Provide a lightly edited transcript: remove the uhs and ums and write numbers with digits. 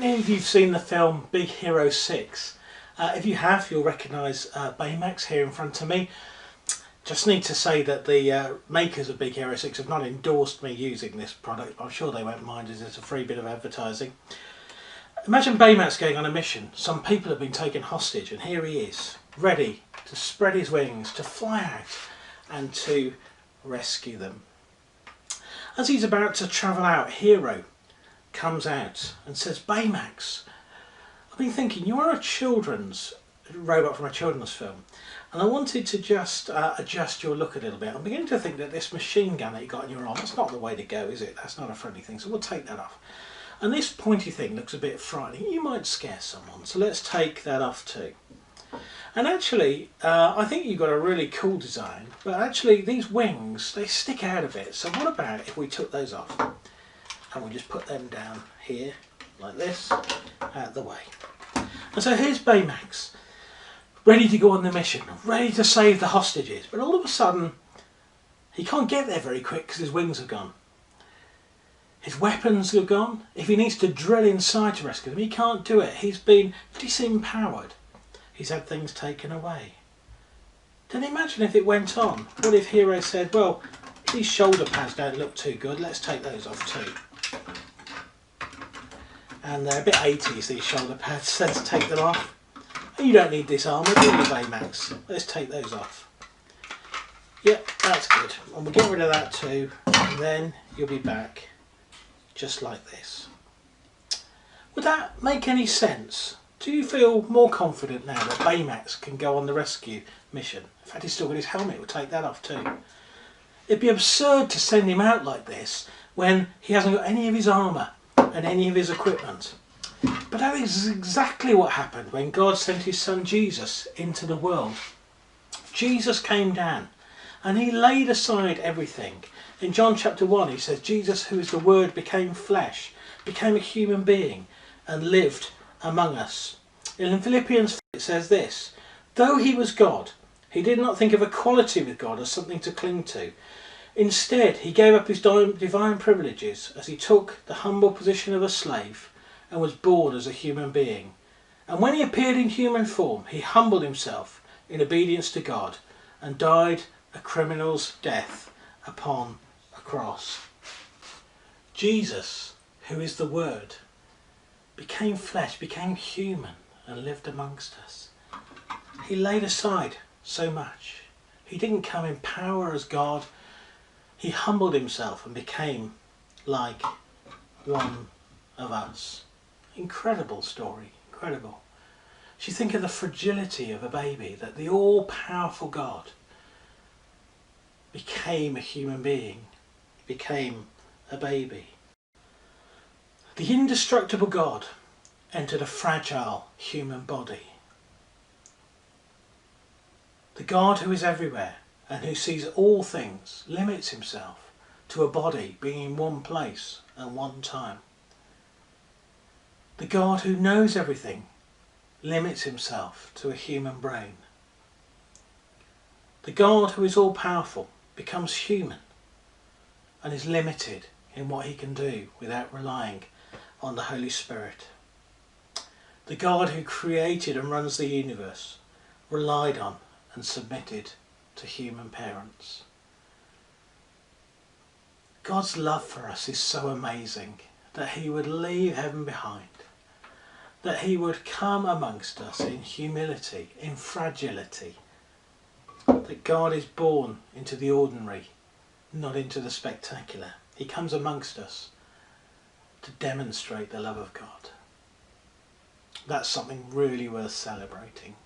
many of you have seen the film Big Hero 6? If you have, you'll recognise Baymax here in front of me. Just need to say that the makers of Big Hero 6 have not endorsed me using this product, but I'm sure they won't mind as it's a free bit of advertising. Imagine Baymax going on a mission. Some people have been taken hostage and here he is, ready to spread his wings, to fly out and to rescue them. As he's about to travel out, Hero comes out and says, "Baymax, I've been thinking you are a children's robot from a children's film, and I wanted to just adjust your look a little bit. I'm beginning to think that this machine gun that you got in your arm, that's not the way to go, is it? That's not a friendly thing, so we'll take that off. And this pointy thing looks a bit frightening. You might scare someone, so let's take that off too." And actually, I think you've got a really cool design, but actually these wings, they stick out a bit. So what about if we took those off and we just put them down here, like this, out the way. And so here's Baymax, ready to go on the mission, ready to save the hostages. But all of a sudden, he can't get there very quick because his wings have gone. His weapons are gone. If he needs to drill inside to rescue them, he can't do it. He's been disempowered. He's had things taken away. Then imagine if it went on. What if Hero said, well, these shoulder pads don't look too good, let's take those off too. And they're a bit 80s, these shoulder pads, let's take them off. And you don't need this armour, do you, Baymax? Let's take those off. Yep, that's good. And we'll get rid of that too, and then you'll be back just like this. Would that make any sense? Do you feel more confident now that Baymax can go on the rescue mission? In fact, he's still got his helmet, we'll take that off too. It'd be absurd to send him out like this when he hasn't got any of his armour and any of his equipment. But that is exactly what happened when God sent his son Jesus into the world. Jesus came down and he laid aside everything. In John chapter 1 he says, Jesus, who is the Word, became flesh, became a human being and lived among us. In Philippians 4 it says this, though he was God, he did not think of equality with God as something to cling to. Instead, he gave up his divine privileges as he took the humble position of a slave and was born as a human being. And when he appeared in human form, he humbled himself in obedience to God and died a criminal's death upon a cross. Jesus, who is the Word, became flesh, became human and lived amongst us. He laid aside so much. He didn't come in power as God. He humbled himself and became like one of us. Incredible story, incredible. So you think of the fragility of a baby, that the all-powerful God became a human being, became a baby. The indestructible God entered a fragile human body. The God who is everywhere and who sees all things limits himself to a body being in one place and one time. The God who knows everything limits himself to a human brain. The God who is all powerful becomes human and is limited in what he can do without relying on the Holy Spirit. The God who created and runs the universe relied on and submitted to human parents. God's love for us is so amazing that he would leave heaven behind, that he would come amongst us in humility, in fragility, that God is born into the ordinary, not into the spectacular. He comes amongst us to demonstrate the love of God. That's something really worth celebrating.